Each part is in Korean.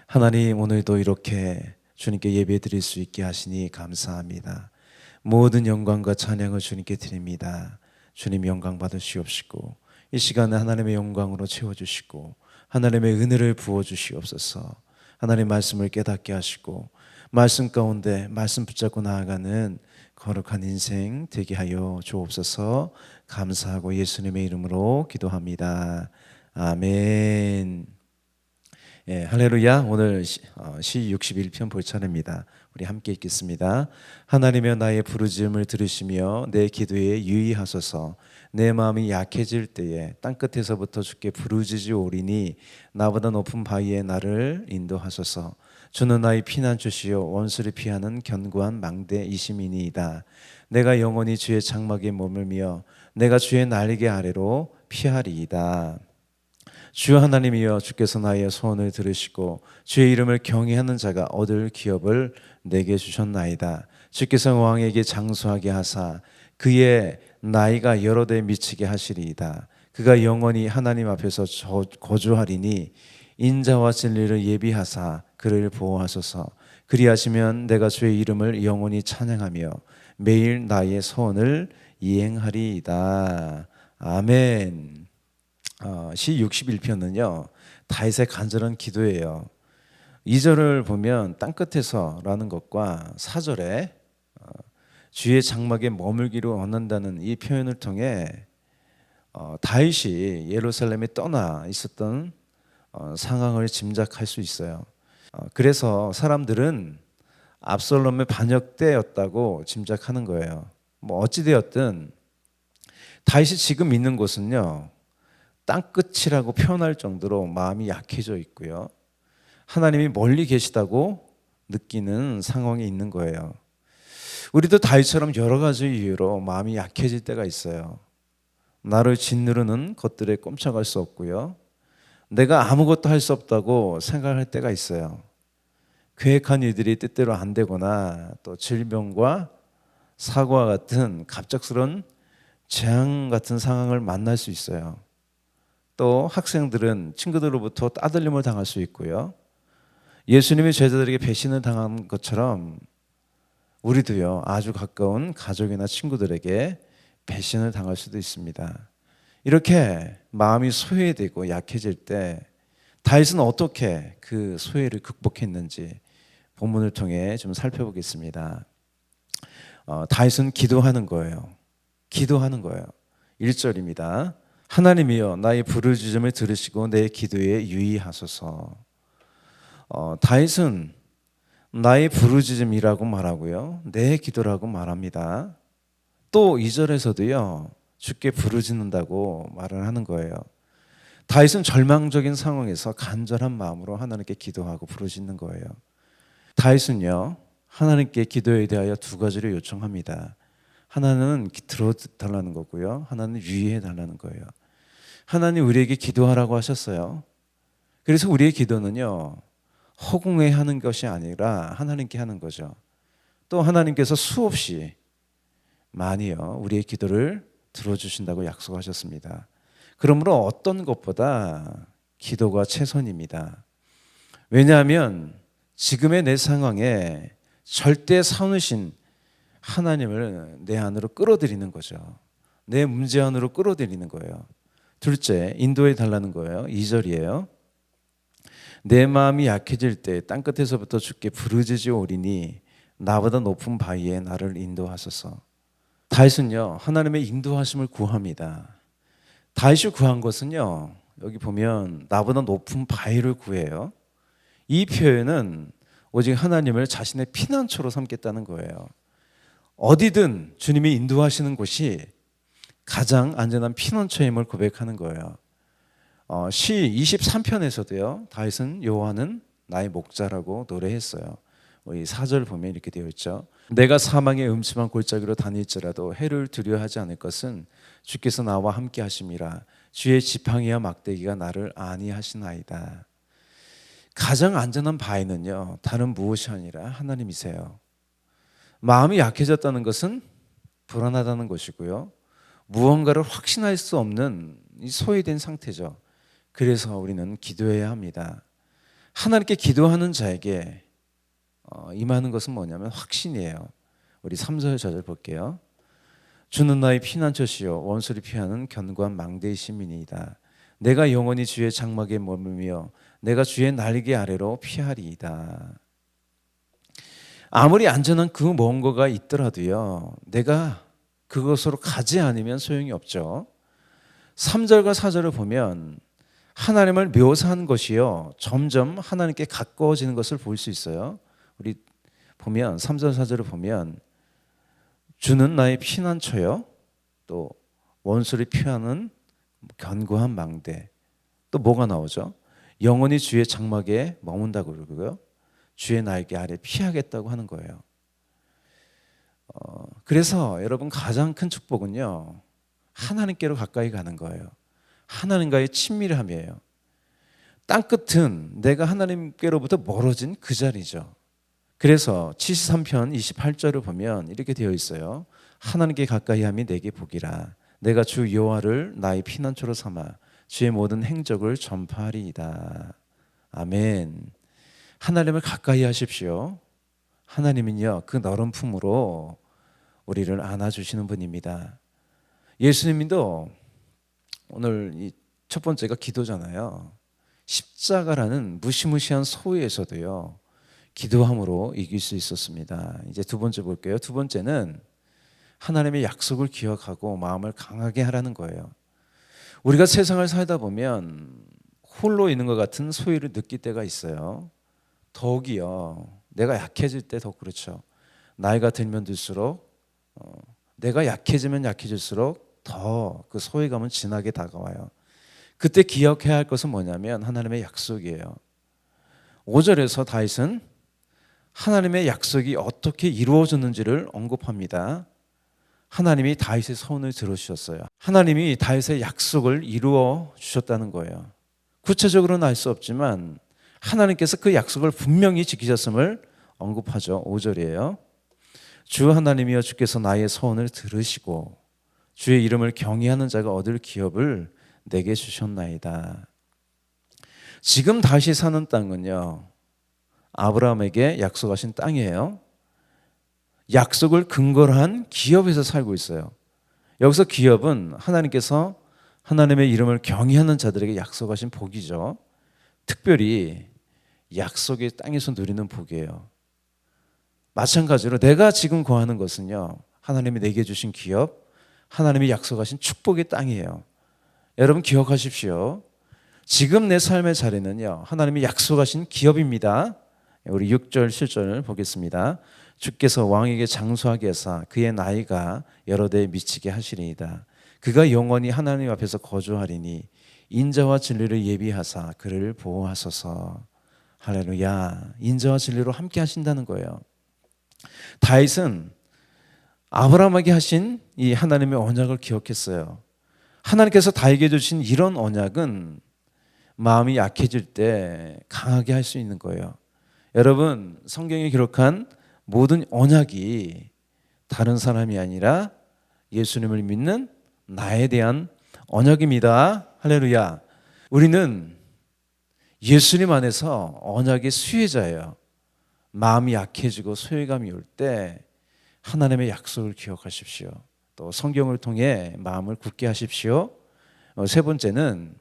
하나님, 오늘도 이렇게 주님께 예배 드릴 수 있게 하시니 감사합니다. 모든 영광과 찬양을 주님께 드립니다. 주님 영광 받으시옵시고 이 시간에 하나님의 영광으로 채워주시고 하나님의 은혜를 부어주시옵소서. 하나님 말씀을 깨닫게 하시고 말씀 가운데 말씀 붙잡고 나아가는 거룩한 인생 되게 하여 주옵소서. 감사하고 예수님의 이름으로 기도합니다. 아멘. 예, 할렐루야. 오늘 시 61편 볼 차례입니다. 우리 함께 읽겠습니다. 하나님여, 나의 부르짖음을 들으시며 내 기도에 유의하소서. 내 마음이 약해질 때에 땅끝에서부터 주께 부르짖으오리니 나보다 높은 바위에 나를 인도하소서. 주는 나의 피난처시요 원수를 피하는 견고한 망대이심이니이다. 내가 영원히 주의 장막에 머물며 내가 주의 날개 아래로 피하리이다. 주 하나님이여, 주께서 나의 소원을 들으시고 주의 이름을 경외하는 자가 얻을 기업을 내게 주셨나이다. 주께서 왕에게 장수하게 하사 그의 나이가 여러 대 미치게 하시리이다. 그가 영원히 하나님 앞에서 거주하리니 인자와 진리를 예비하사 그를 보호하소서. 그리하시면 내가 주의 이름을 영원히 찬양하며 매일 나의 소원을 이행하리이다. 아멘. 시 61편은요 다윗의 간절한 기도예요. 2절을 보면 땅끝에서라는 것과 4절에 주의 장막에 머물기를 원한다는 이 표현을 통해 다윗이 예루살렘에 떠나 있었던 상황을 짐작할 수 있어요. 그래서 사람들은 압살롬의 반역대였다고 짐작하는 거예요. 뭐 어찌되었든 다윗이 지금 있는 곳은요 땅끝이라고 표현할 정도로 마음이 약해져 있고요, 하나님이 멀리 계시다고 느끼는 상황에 있는 거예요. 우리도 다윗처럼 여러 가지 이유로 마음이 약해질 때가 있어요. 나를 짓누르는 것들에 꼼짝할 수 없고요, 내가 아무것도 할 수 없다고 생각할 때가 있어요. 계획한 일들이 뜻대로 안 되거나 또 질병과 사고와 같은 갑작스러운 재앙 같은 상황을 만날 수 있어요. 또 학생들은 친구들로부터 따돌림을 당할 수 있고요, 예수님이 제자들에게 배신을 당한 것처럼 우리도요 아주 가까운 가족이나 친구들에게 배신을 당할 수도 있습니다. 이렇게 마음이 소외되고 약해질 때 다윗은 어떻게 그 소외를 극복했는지 본문을 통해 좀 살펴보겠습니다. 다윗은 기도하는 거예요. 기도하는 거예요. 1절입니다. 하나님이여, 나의 부르짖음을 들으시고 내 기도에 유의하소서. 다윗은 나의 부르짖음이라고 말하고요, 내 기도라고 말합니다. 또 2절에서도요 주께 부르짖는다고 말을 하는 거예요. 다윗은 절망적인 상황에서 간절한 마음으로 하나님께 기도하고 부르짖는 거예요. 다윗은요 하나님께 기도에 대하여 두 가지를 요청합니다. 하나는 들어달라는 거고요, 하나는 유의해 달라는 거예요. 하나님 우리에게 기도하라고 하셨어요. 그래서 우리의 기도는요 허공에 하는 것이 아니라 하나님께 하는 거죠. 또 하나님께서 수없이 많이요 우리의 기도를 들어주신다고 약속하셨습니다. 그러므로 어떤 것보다 기도가 최선입니다. 왜냐하면 지금의 내 상황에 절대 선우신 하나님을 내 안으로 끌어들이는 거죠. 내 문제 안으로 끌어들이는 거예요. 둘째, 인도해 달라는 거예요. 2절이에요. 내 마음이 약해질 때 땅끝에서부터 주께 부르짖으오리니 나보다 높은 바위에 나를 인도하소서. 다윗은요 하나님의 인도하심을 구합니다. 다윗이 구한 것은요 여기 보면 나보다 높은 바위를 구해요. 이 표현은 오직 하나님을 자신의 피난처로 삼겠다는 거예요. 어디든 주님이 인도하시는 곳이 가장 안전한 피난처임을 고백하는 거예요. 시 23편에서도요 다윗은 여호와는 나의 목자라고 노래했어요. 이 4절 보면 이렇게 되어 있죠. 내가 사망의 음침한 골짜기로 다닐지라도 해를 두려워하지 않을 것은 주께서 나와 함께 하심이라. 주의 지팡이와 막대기가 나를 안위하시나이다. 가장 안전한 바위는요 다른 무엇이 아니라 하나님이세요. 마음이 약해졌다는 것은 불안하다는 것이고요, 무언가를 확신할 수 없는 소외된 상태죠. 그래서 우리는 기도해야 합니다. 하나님께 기도하는 자에게 임하는 것은 뭐냐면 확신이에요. 우리 3절 저절 볼게요. 주는 나의 피난처시요 원수를 피하는 견고한 망대의 시민이다. 내가 영원히 주의 장막에 머물며 내가 주의 날개 아래로 피하리이다. 아무리 안전한 그 뭔가가 있더라도요, 내가 그것으로 가지 않으면 소용이 없죠. 3절과 4절을 보면 하나님을 묘사한 것이요, 점점 하나님께 가까워지는 것을 볼 수 있어요. 우리 보면 3절 4절을 보면 주는 나의 피난처요, 또 원수를 피하는 견고한 망대, 또 뭐가 나오죠? 영원히 주의 장막에 머문다고 그러고요, 주의 날개 아래 피하겠다고 하는 거예요. 그래서 여러분 가장 큰 축복은요, 하나님께로 가까이 가는 거예요. 하나님과의 친밀함이에요. 땅끝은 내가 하나님께로부터 멀어진 그 자리죠. 그래서 73편 28절을 보면 이렇게 되어 있어요. 하나님께 가까이함이 내게 복이라. 내가 주 여호와를 나의 피난처로 삼아 주의 모든 행적을 전파하리이다. 아멘. 하나님을 가까이 하십시오. 하나님은요, 그 너른 품으로 우리를 안아주시는 분입니다. 예수님도 오늘 이 첫 번째가 기도잖아요. 십자가라는 무시무시한 소위에서도요, 기도함으로 이길 수 있었습니다. 이제 두 번째 볼게요. 두 번째는 하나님의 약속을 기억하고 마음을 강하게 하라는 거예요. 우리가 세상을 살다 보면 홀로 있는 것 같은 소위를 느낄 때가 있어요. 더욱이요, 내가 약해질 때 더 그렇죠. 나이가 들면 들수록 내가 약해지면 약해질수록 더 그 소외감은 진하게 다가와요. 그때 기억해야 할 것은 뭐냐면 하나님의 약속이에요. 5절에서 다윗은 하나님의 약속이 어떻게 이루어졌는지를 언급합니다. 하나님이 다윗의 소원을 들어주셨어요. 하나님이 다윗의 약속을 이루어 주셨다는 거예요. 구체적으로는 알 수 없지만 하나님께서 그 약속을 분명히 지키셨음을 언급하죠. 5절이에요. 주 하나님이여 주께서 나의 소원을 들으시고 주의 이름을 경외하는 자가 얻을 기업을 내게 주셨나이다. 지금 다시 사는 땅은요, 아브라함에게 약속하신 땅이에요. 약속을 근거로 한 기업에서 살고 있어요. 여기서 기업은 하나님께서 하나님의 이름을 경외하는 자들에게 약속하신 복이죠. 특별히 약속의 땅에서 누리는 복이에요. 마찬가지로 내가 지금 거하는 것은요, 하나님이 내게 주신 기업, 하나님이 약속하신 축복의 땅이에요. 여러분 기억하십시오. 지금 내 삶의 자리는요, 하나님이 약속하신 기업입니다. 우리 6절 7절을 보겠습니다. 주께서 왕에게 장수하게 하사 그의 나이가 여러 대에 미치게 하시리이다. 그가 영원히 하나님 앞에서 거주하리니 인자와 진리를 예비하사 그를 보호하소서. 할렐루야. 인자와 진리로 함께 하신다는 거예요. 다윗은 아브라함에게 하신 이 하나님의 언약을 기억했어요. 하나님께서 다윗에게 주신 이런 언약은 마음이 약해질 때 강하게 할 수 있는 거예요. 여러분, 성경에 기록한 모든 언약이 다른 사람이 아니라 예수님을 믿는 나에 대한 언약입니다. 할렐루야. 우리는 예수님 안에서 언약의 수혜자예요. 마음이 약해지고 소외감이 올 때 하나님의 약속을 기억하십시오. 또 성경을 통해 마음을 굳게 하십시오. 세 번째는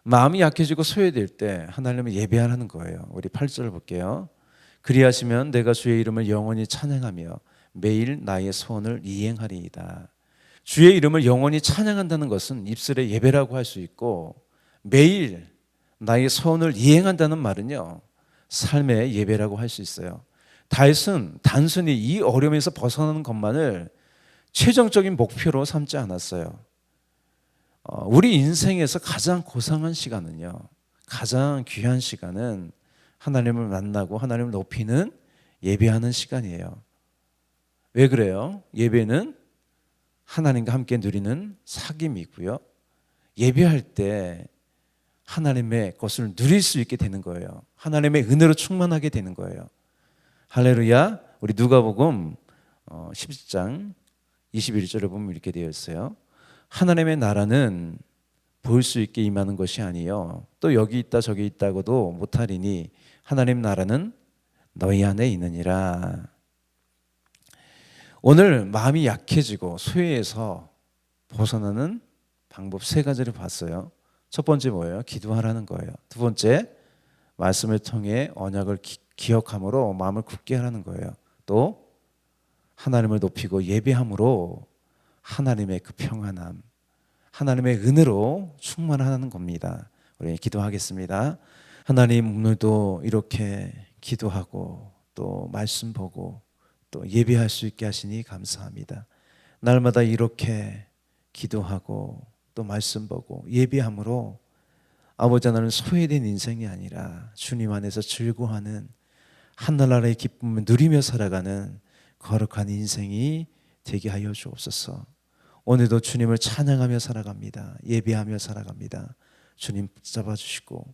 마음이 약해지고 소외될 때 하나님을 예배하라는 거예요. 우리 8절을 볼게요. 그리하시면 내가 주의 이름을 영원히 찬양하며 매일 나의 소원을 이행하리이다. 주의 이름을 영원히 찬양한다는 것은 입술의 예배라고 할 수 있고, 매일 나의 소원을 이행한다는 말은요, 삶의 예배라고 할 수 있어요. 다윗은 단순히 이 어려움에서 벗어나는 것만을 최종적인 목표로 삼지 않았어요. 우리 인생에서 가장 고상한 시간은요, 가장 귀한 시간은 하나님을 만나고 하나님을 높이는 예배하는 시간이에요. 왜 그래요? 예배는 하나님과 함께 누리는 사귐이고요, 예배할 때 하나님의 것을 누릴 수 있게 되는 거예요. 하나님의 은혜로 충만하게 되는 거예요. 할렐루야. 우리 누가복음 10장 21절에 보면 이렇게 되어 있어요. 하나님의 나라는 보일 수 있게 임하는 것이 아니요 또 여기 있다 저기 있다고도 못하리니 하나님 나라는 너희 안에 있느니라. 오늘 마음이 약해지고 소외해서 벗어나는 방법 세 가지를 봤어요. 첫 번째 뭐예요? 기도하라는 거예요. 두 번째, 말씀을 통해 언약을 기억함으로 마음을 굳게 하라는 거예요. 또 하나님을 높이고 예배함으로 하나님의 그 평안함, 하나님의 은혜로 충만하는 겁니다. 우리 기도하겠습니다. 하나님, 오늘도 이렇게 기도하고 또 말씀 보고 또 예배할 수 있게 하시니 감사합니다. 날마다 이렇게 기도하고 또 말씀 보고 예배함으로 아버지 하나님 소외된 인생이 아니라 주님 안에서 즐거워하는 하늘나라의 기쁨을 누리며 살아가는 거룩한 인생이 되게 하여 주옵소서. 오늘도 주님을 찬양하며 살아갑니다. 예배하며 살아갑니다. 주님 붙잡아 주시고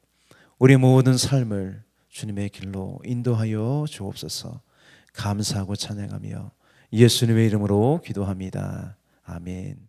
우리 모든 삶을 주님의 길로 인도하여 주옵소서. 감사하고 찬양하며 예수님의 이름으로 기도합니다. 아멘.